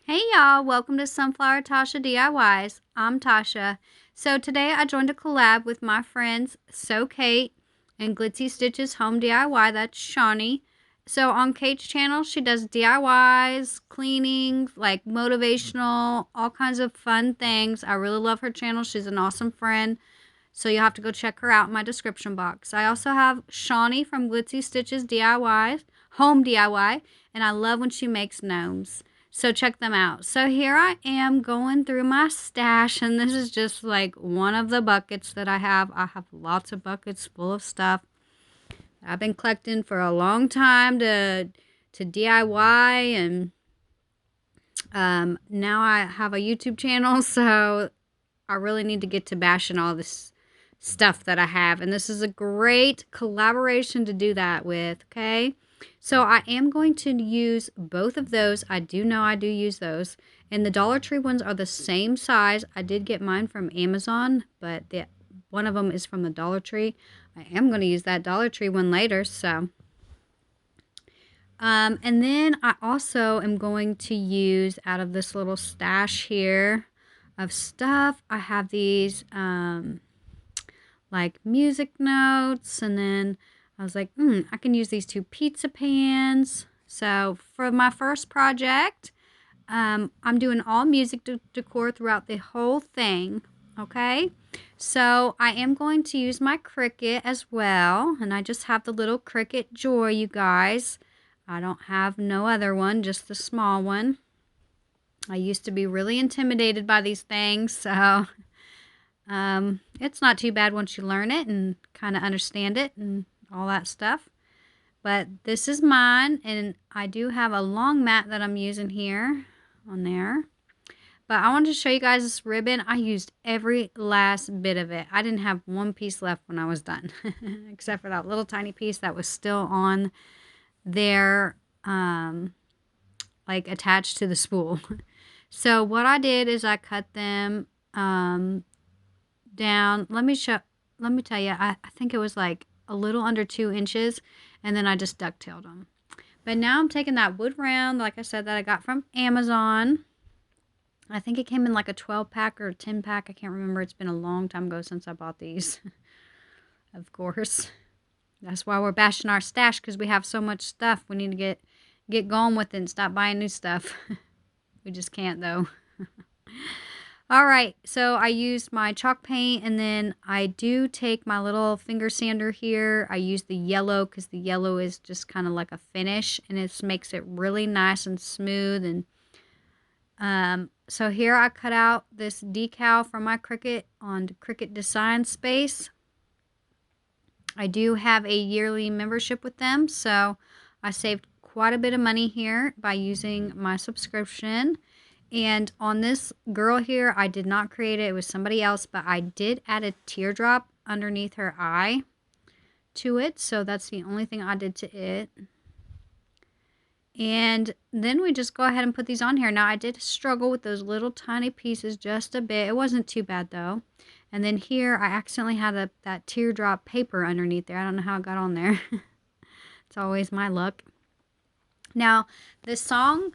Hey y'all, welcome to Sunflower Tasha DIYs. I'm Tasha. So today I joined a collab with my friends So Kate and Glitzy Stitches Home DIY. That's Shawnie. So on Kate's channel, she does DIYs, cleaning, like motivational, all kinds of fun things. I really love her channel. She's an awesome friend. So you'll have to go check her out in my description box. I also have Shawnie from Glitzy Stitches DIYs, Home DIY, and I love when she makes gnomes. So check them out. So here I am going through my stash, and this is just like one of the buckets that I have. I have lots of buckets full of stuff I've been collecting for a long time to DIY, and now I have a YouTube channel, so I really need to get to bashing all this stuff that I have. And this is a great collaboration to do that with, okay? So I am going to use both of those. I do know I do use those. And the Dollar Tree ones are the same size. I did get mine from Amazon, but one of them is from the Dollar Tree. I am going to use that Dollar Tree one later, so... and then I also am going to use out of this little stash here of stuff. I have these like music notes, and then I was like, I can use these two pizza pans. So for my first project, I'm doing all music decor throughout the whole thing, okay? So I am going to use my Cricut as well, and I just have the little Cricut Joy, you guys. I don't have no other one, just the small one. I used to be really intimidated by these things, so it's not too bad once you learn it and kind of understand it and all that stuff. But this is mine, and I do have a long mat that I'm using here on there. But I wanted to show you guys this ribbon. I used every last bit of it. I didn't have one piece left when I was done, except for that little tiny piece that was still on there, like attached to the spool. So what I did is I cut them down. Let me tell you, I think it was like a little under 2 inches, and then I just ducktailed them. But now I'm taking that wood round, like I said, that I got from Amazon. I think it came in like a 12-pack or a 10-pack. I can't remember. It's been a long time ago since I bought these. Of course. That's why we're bashing our stash, because we have so much stuff. We need to get going with it and stop buying new stuff. We just can't, though. All right, so I used my chalk paint, and then I do take my little finger sander here. I use the yellow because the yellow is just kind of like a finish, and it makes it really nice and smooth. And so here I cut out this decal from my Cricut on Cricut Design Space. I do have a yearly membership with them, so I saved quite a bit of money here by using my subscription. And on this girl here, I did not create it. It was somebody else, but I did add a teardrop underneath her eye to it. So that's the only thing I did to it. And then we just go ahead and put these on here. Now, I did struggle with those little tiny pieces just a bit. It wasn't too bad, though. And then here, I accidentally had that teardrop paper underneath there. I don't know how it got on there. It's always my luck. Now, the song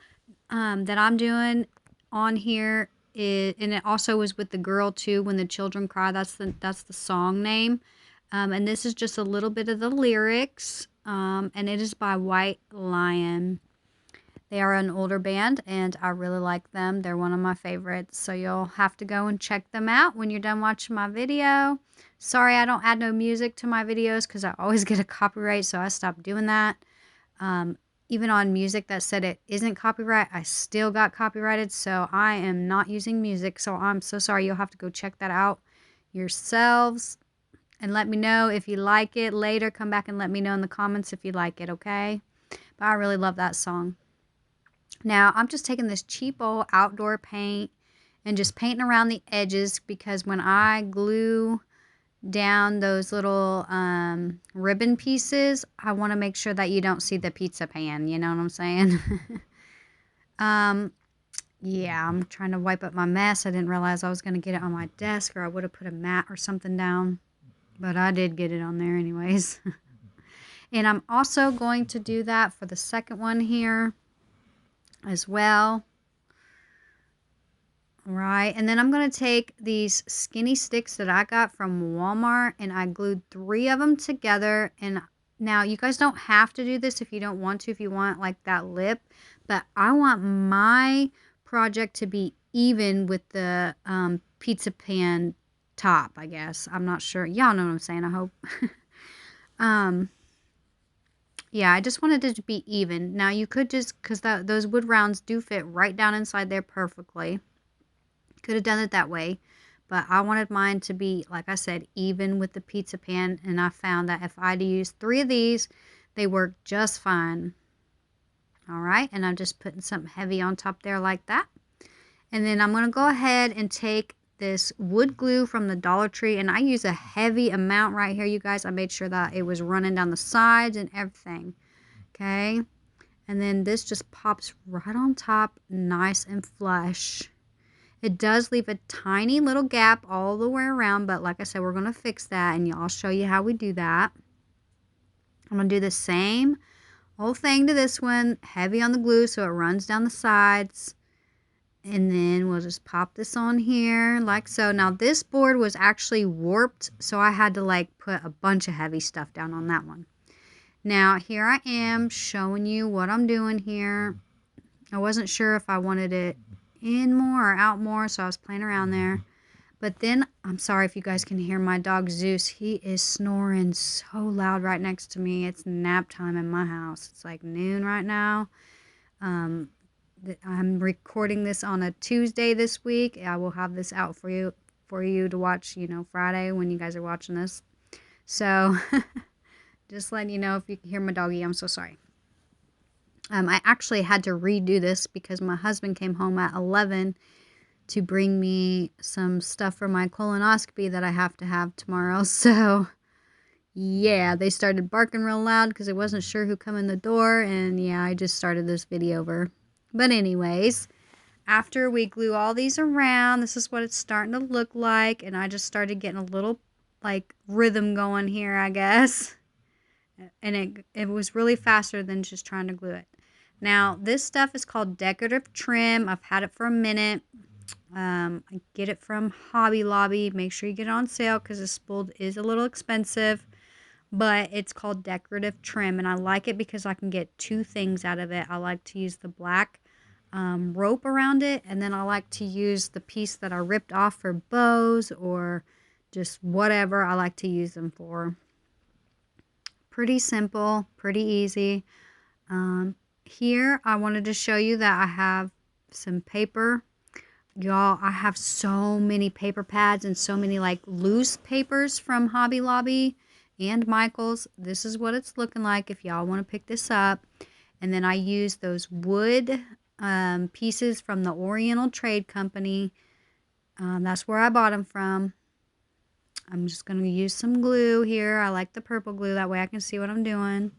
that I'm doing on here is, and it also was with the girl too, When the Children Cry. That's the song name. And this is just a little bit of the lyrics. And it is by White Lion. They are an older band, and I really like them. They're one of my favorites. So you'll have to go and check them out when you're done watching my video. Sorry I don't add no music to my videos because I always get a copyright, so I stopped doing that. Even on music that said it isn't copyright, I still got copyrighted, so I am not using music. So I'm so sorry. You'll have to go check that out yourselves and let me know if you like it later. Come back and let me know in the comments if you like it, okay? But I really love that song. Now, I'm just taking this cheap old outdoor paint and just painting around the edges, because when I glue down those little ribbon pieces, I want to make sure that you don't see the pizza pan. You know what I'm saying? Yeah, I'm trying to wipe up my mess. I didn't realize I was going to get it on my desk, or I would have put a mat or something down. But I did get it on there anyways. And I'm also going to do that for the second one here as well. Right, and then I'm going to take these skinny sticks that I got from Walmart, and I glued 3 of them together. And now you guys don't have to do this if you don't want to, if you want like that lip, but I want my project to be even with the pizza pan top, I guess. I'm not sure. Y'all know what I'm saying, I hope. um, yeah, I just wanted it to be even. Now you could just, because those wood rounds do fit right down inside there perfectly. Could have done it that way, but I wanted mine to be, like I said, even with the pizza pan, and I found that if I'd used 3 of these, they work just fine. All right, and I'm just putting something heavy on top there like that. And then I'm going to go ahead and take this wood glue from the Dollar Tree, and I use a heavy amount right here, you guys. I made sure that it was running down the sides and everything. Okay, and then this just pops right on top, nice and flush. It does leave a tiny little gap all the way around, but like I said, we're going to fix that, and I'll show you how we do that. I'm going to do the same whole thing to this one, heavy on the glue so it runs down the sides. And then we'll just pop this on here like so. Now this board was actually warped, so I had to like put a bunch of heavy stuff down on that one. Now here I am showing you what I'm doing here. I wasn't sure if I wanted it in more or out more, so I was playing around there. But then, I'm sorry if you guys can hear my dog Zeus. He is snoring so loud right next to me. It's nap time in my house. It's like noon right now. I'm recording this on a Tuesday this week. I will have this out for you to watch, Friday when you guys are watching this. So, just letting you know, if you can hear my doggy, I'm so sorry. I actually had to redo this because my husband came home at 11 to bring me some stuff for my colonoscopy that I have to have tomorrow. So, yeah, they started barking real loud because I wasn't sure who come in the door. And yeah, I just started this video over. But anyways, after we glue all these around, this is what it's starting to look like. And I just started getting a little like rhythm going here, I guess. And it was really faster than just trying to glue it. Now, this stuff is called decorative trim. I've had it for a minute. I get it from Hobby Lobby. Make sure you get it on sale because this spool is a little expensive, but it's called decorative trim, and I like it because I can get 2 things out of it. I like to use the black rope around it, and then I like to use the piece that I ripped off for bows or just whatever I like to use them for. Pretty simple, pretty easy. Here I wanted to show you that I have some paper. Y'all, I have so many paper pads and so many like loose papers from Hobby Lobby and Michael's. This is what it's looking like if y'all want to pick this up. And then I use those wood pieces from the Oriental Trade Company. That's where I bought them from. I'm just going to use some glue here. I like the purple glue. That way I can see what I'm doing.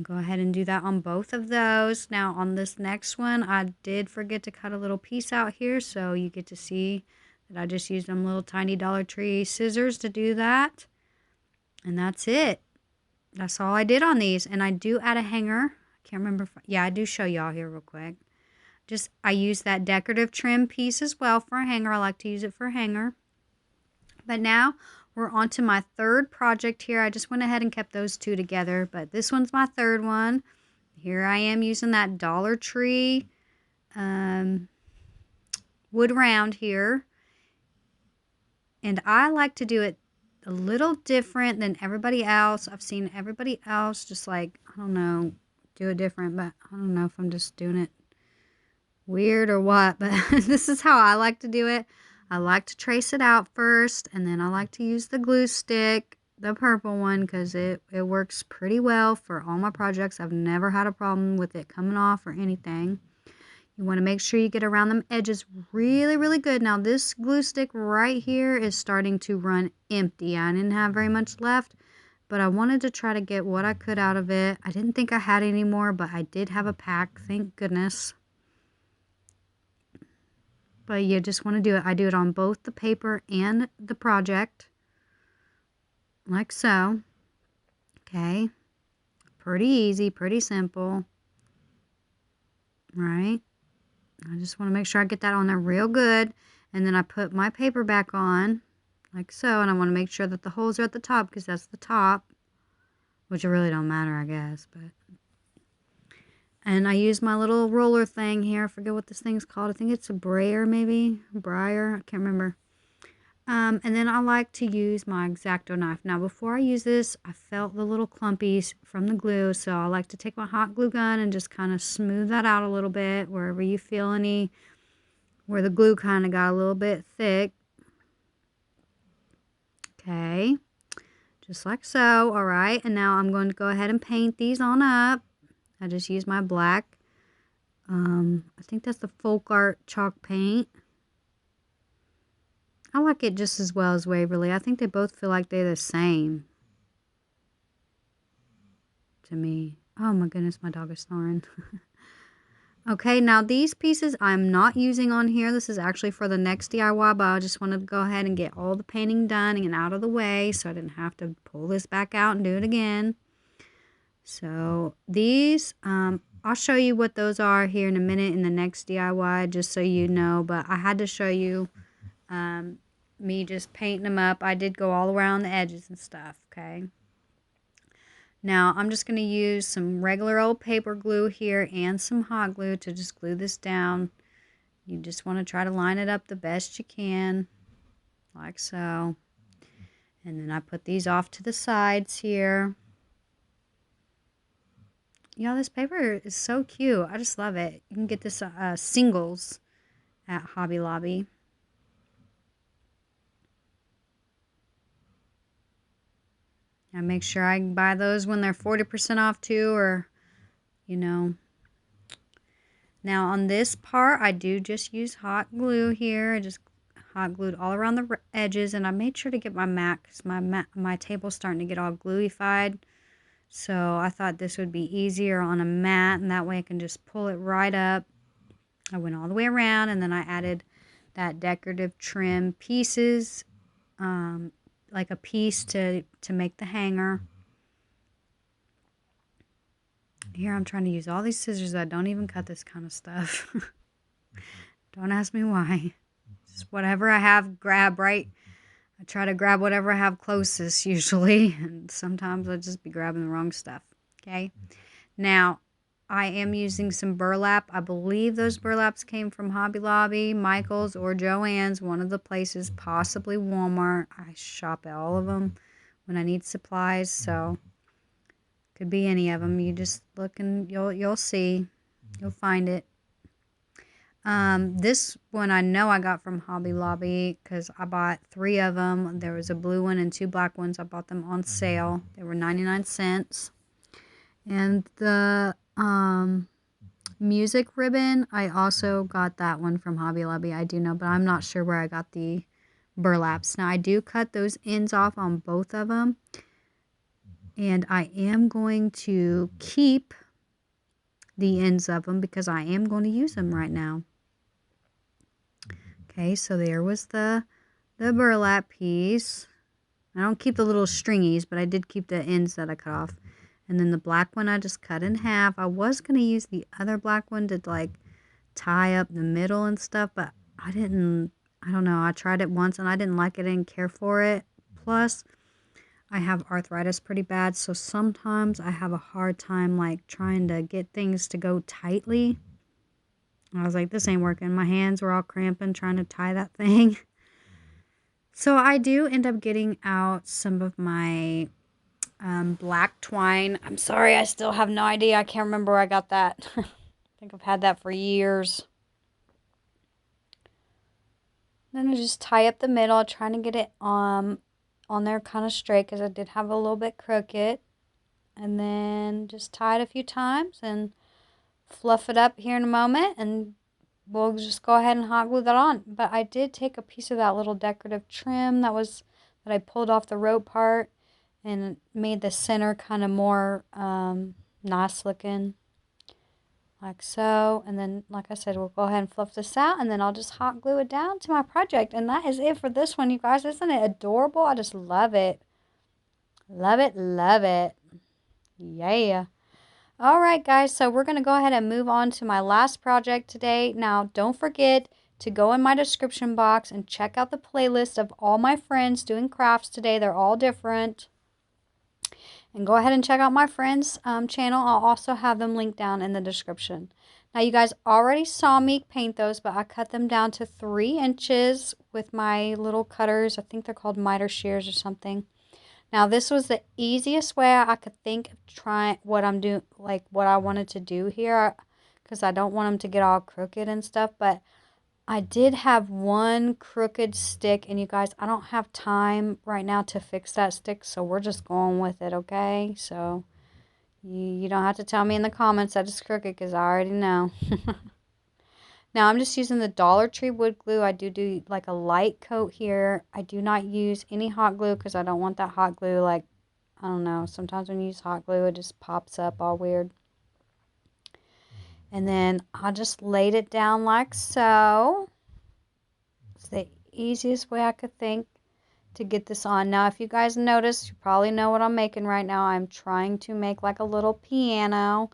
Go ahead and do that on both of those. Now on this next one, I did forget to cut a little piece out here, so you get to see that I just used them little tiny Dollar Tree scissors to do that. And that's it. That's all I did on these. And I do add a hanger. I can't remember yeah, I do show y'all here real quick. I use that decorative trim piece as well for a hanger. I like to use it for a hanger. But now we're on to my third project here. I just went ahead and kept those 2 together, but this one's my third one. Here I am using that Dollar Tree wood round here. And I like to do it a little different than everybody else. I've seen everybody else just like, I don't know, do it different, but I don't know if I'm just doing it weird or what, but this is how I like to do it. I like to trace it out first, and then I like to use the glue stick, the purple one, because it works pretty well for all my projects. I've never had a problem with it coming off or anything. You want to make sure you get around them edges really, really good. Now, this glue stick right here is starting to run empty. I didn't have very much left, but I wanted to try to get what I could out of it. I didn't think I had any more, but I did have a pack, thank goodness. But you just want to do it. I do it on both the paper and the project. Like so. Okay. Pretty easy, pretty simple. Right? I just want to make sure I get that on there real good. And then I put my paper back on, like so. And I want to make sure that the holes are at the top because that's the top. Which it really don't matter, I guess. But and I use my little roller thing here. I forget what this thing's called. I think it's a brayer maybe. Briar. I can't remember. And then I like to use my X-Acto knife. Now, before I use this, I felt the little clumpies from the glue. So I like to take my hot glue gun and just kind of smooth that out a little bit. Wherever you feel any, where the glue kind of got a little bit thick. Okay. Just like so. All right. And now I'm going to go ahead and paint these on up. I just use my black. I think that's the Folk Art chalk paint. I like it just as well as Waverly. I think they both feel like they're the same to me. Oh my goodness, my dog is snoring. Okay, now these pieces I'm not using on here. This is actually for the next DIY, but I just wanted to go ahead and get all the painting done and out of the way so I didn't have to pull this back out and do it again. So these, I'll show you what those are here in a minute in the next DIY, just so you know, but I had to show you me just painting them up. I did go all around the edges and stuff, okay? Now, I'm just going to use some regular old paper glue here and some hot glue to just glue this down. You just want to try to line it up the best you can, like so. And then I put these off to the sides here. Y'all, this paper is so cute. I just love it. You can get this singles at Hobby Lobby. I make sure I buy those when they're 40% off too, or, you know. Now on this part, I do just use hot glue here. I just hot glued all around the edges, and I made sure to get my mat because my table's starting to get all gluified. So I thought this would be easier on a mat, and that way I can just pull it right up. I went all the way around, and then I added that decorative trim pieces, like a piece to make the hanger. Here I'm trying to use all these scissors that don't even cut this kind of stuff. Don't ask me why. Just whatever I have, grab right. I try to grab whatever I have closest usually, and sometimes I just be grabbing the wrong stuff. Okay. Now, I am using some burlap. I believe those burlaps came from Hobby Lobby, Michael's, or Joann's, one of the places, possibly Walmart. I shop at all of them when I need supplies, so could be any of them. You just look and you'll see. You'll find it. This one I know I got from Hobby Lobby because I bought 3 of them. There was a blue one and 2 black ones. I bought them on sale. They were 99 cents. And the music ribbon, I also got that one from Hobby Lobby. I do know, but I'm not sure where I got the burlaps. Now, I do cut those ends off on both of them. And I am going to keep the ends of them because I am going to use them right now. Okay, so there was the burlap piece. I don't keep the little stringies, but I did keep the ends that I cut off. And then the black one I just cut in half. I was going to use the other black one to like tie up the middle and stuff, but I don't know. I tried it once and I didn't like it. I didn't care for it. Plus, I have arthritis pretty bad, so sometimes I have a hard time like trying to get things to go tightly. I was like, this ain't working. My hands were all cramping trying to tie that thing. So I do end up getting out some of my black twine. I'm sorry, I still have no idea. I can't remember where I got that. I think I've had that for years. Then I just tie up the middle, trying to get it on there kind of straight because I did have a little bit crooked. And then just tie it a few times and fluff it up here in a moment, and we'll just go ahead and hot glue that on. But I did take a piece of that little decorative trim that I pulled off the rope part and made the center kind of more nice looking, like so. And then, like I said, we'll go ahead and fluff this out, and then I'll just hot glue it down to my project. And that is it for this one, you guys. Isn't it adorable? I just love it. Love it, love it. Yeah. Alright guys, so we're going to go ahead and move on to my last project today. Now, don't forget to go in my description box and check out the playlist of all my friends doing crafts today. They're all different. And go ahead and check out my friend's channel. I'll also have them linked down in the description. Now, you guys already saw me paint those, but I cut them down to 3 inches with my little cutters. I think they're called miter shears or something. Now, this was the easiest way I could think of trying what I'm doing, like what I wanted to do here, because I don't want them to get all crooked and stuff, but I did have one crooked stick, and you guys, I don't have time right now to fix that stick, so we're just going with it, okay? So, you don't have to tell me in the comments that it's crooked, because I already know. Now, I'm just using the Dollar Tree wood glue. I do like a light coat here. I do not use any hot glue, because I don't want that hot glue, like, I don't know. Sometimes when you use hot glue, it just pops up all weird. And then I just laid it down like so. It's the easiest way I could think to get this on. Now, if you guys notice, you probably know what I'm making right now. I'm trying to make like a little piano.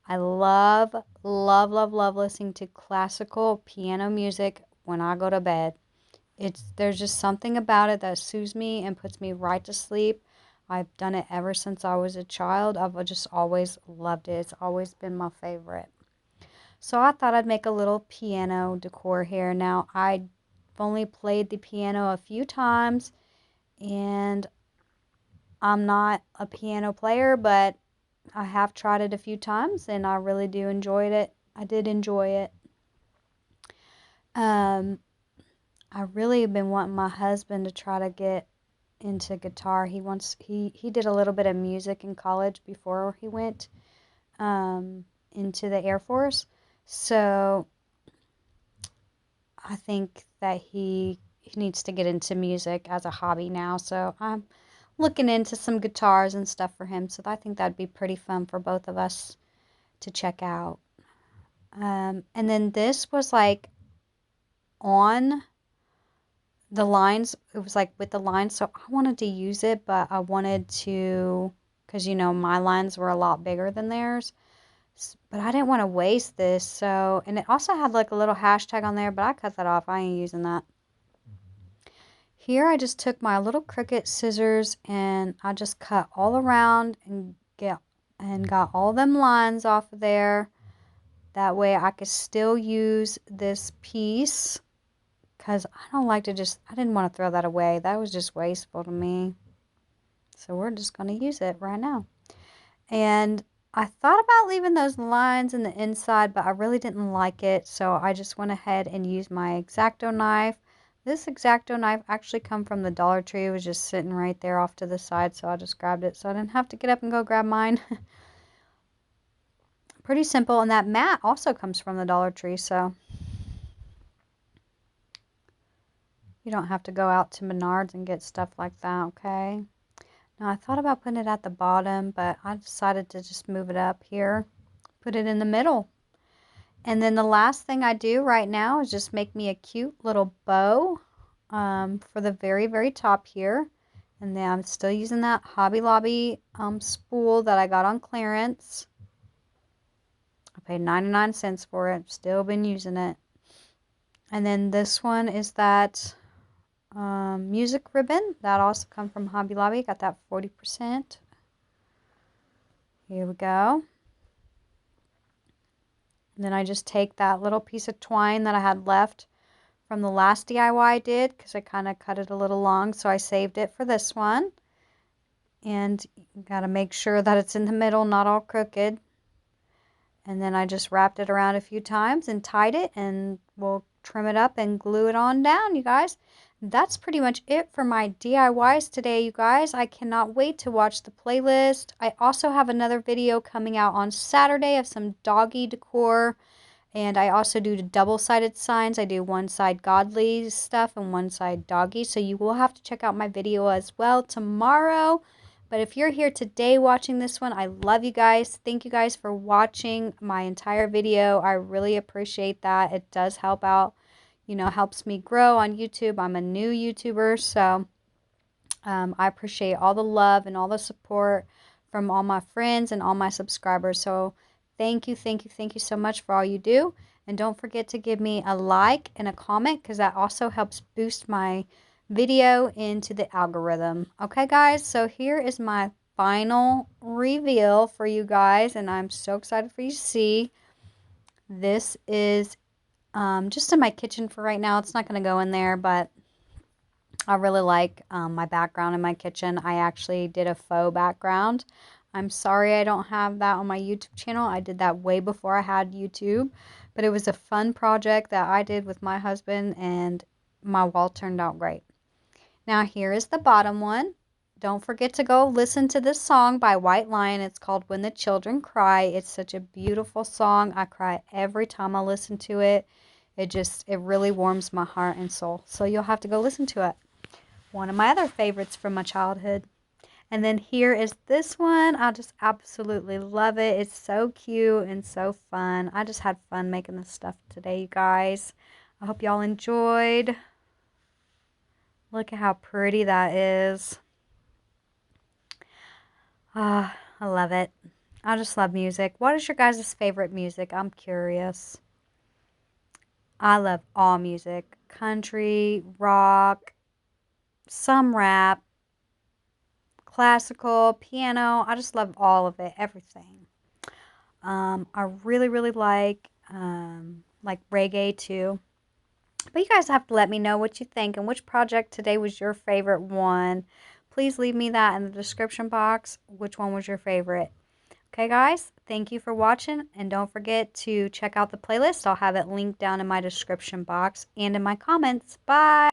I love, love, love, love listening to classical piano music when I go to bed. There's just something about it that soothes me and puts me right to sleep. I've done it ever since I was a child. I've just always loved it. It's always been my favorite. So I thought I'd make a little piano decor here. Now, I've only played the piano a few times, and I'm not a piano player, but I have tried it a few times, and I really do enjoy it. I did enjoy it. I really have been wanting my husband to try to get into guitar. He did a little bit of music in college before he went into the Air Force. So I think that he needs to get into music as a hobby now. So I'm looking into some guitars and stuff for him. So I think that'd be pretty fun for both of us to check out. And then this was like on the lines. It was like with the lines. So I wanted to use it, but I wanted to, because you know my lines were a lot bigger than theirs. But I didn't want to waste this. So, and it also had like a little hashtag on there, but I cut that off. I ain't using that. Here I just took my little Cricut scissors and I just cut all around and got all them lines off of there. That way I could still use this piece, because I don't like to I didn't want to throw that away. That was just wasteful to me. So we're just going to use it right now. And I thought about leaving those lines in the inside, but I really didn't like it. So I just went ahead and used my X-Acto knife. This X-Acto knife actually come from the Dollar Tree. It was just sitting right there off to the side, so I just grabbed it. So I didn't have to get up and go grab mine. Pretty simple. And that mat also comes from the Dollar Tree, so you don't have to go out to Menards and get stuff like that, okay? Now, I thought about putting it at the bottom, but I decided to just move it up here, put it in the middle. And then the last thing I do right now is just make me a cute little bow for the very, very top here. And then I'm still using that Hobby Lobby spool that I got on clearance. I paid 99 cents for it. Still been using it. And then this one is that music ribbon. That also come from Hobby Lobby. Got that 40%. Here we go. And then I just take that little piece of twine that I had left from the last DIY I did, because I kind of cut it a little long, so I saved it for this one. And you got to make sure that it's in the middle, not all crooked. And then I just wrapped it around a few times and tied it, and we'll trim it up and glue it on down, you guys. That's pretty much it for my DIYs today, you guys. I cannot wait to watch the playlist. I also have another video coming out on Saturday of some doggy decor. And I also do double-sided signs. I do one side godly stuff and one side doggy. So you will have to check out my video as well tomorrow. But if you're here today watching this one, I love you guys. Thank you guys for watching my entire video. I really appreciate that. It does help out, you know, helps me grow on YouTube. I'm a new YouTuber, so I appreciate all the love and all the support from all my friends and all my subscribers. So thank you, thank you, thank you so much for all you do. And don't forget to give me a like and a comment, because that also helps boost my video into the algorithm. Okay, guys, so here is my final reveal for you guys, and I'm so excited for you to see. This is just in my kitchen for right now. It's not going to go in there, but I really like my background in my kitchen. I actually did a faux background. I'm sorry I don't have that on my YouTube channel. I did that way before I had YouTube, but it was a fun project that I did with my husband, and my wall turned out great. Now here is the bottom one. Don't forget to go listen to this song by White Lion. It's called When the Children Cry. It's such a beautiful song. I cry every time I listen to it. It really warms my heart and soul. So you'll have to go listen to it. One of my other favorites from my childhood. And then here is this one. I just absolutely love it. It's so cute and so fun. I just had fun making this stuff today, you guys. I hope y'all enjoyed. Look at how pretty that is. Ah, I love it. I just love music. What is your guys' favorite music? I'm curious. I love all music. Country, rock, some rap, classical, piano. I just love all of it, everything. I really, really like reggae too. But you guys have to let me know what you think and which project today was your favorite one. Please leave me that in the description box. Which one was your favorite? Okay, guys, thank you for watching, and don't forget to check out the playlist. I'll have it linked down in my description box and in my comments. Bye!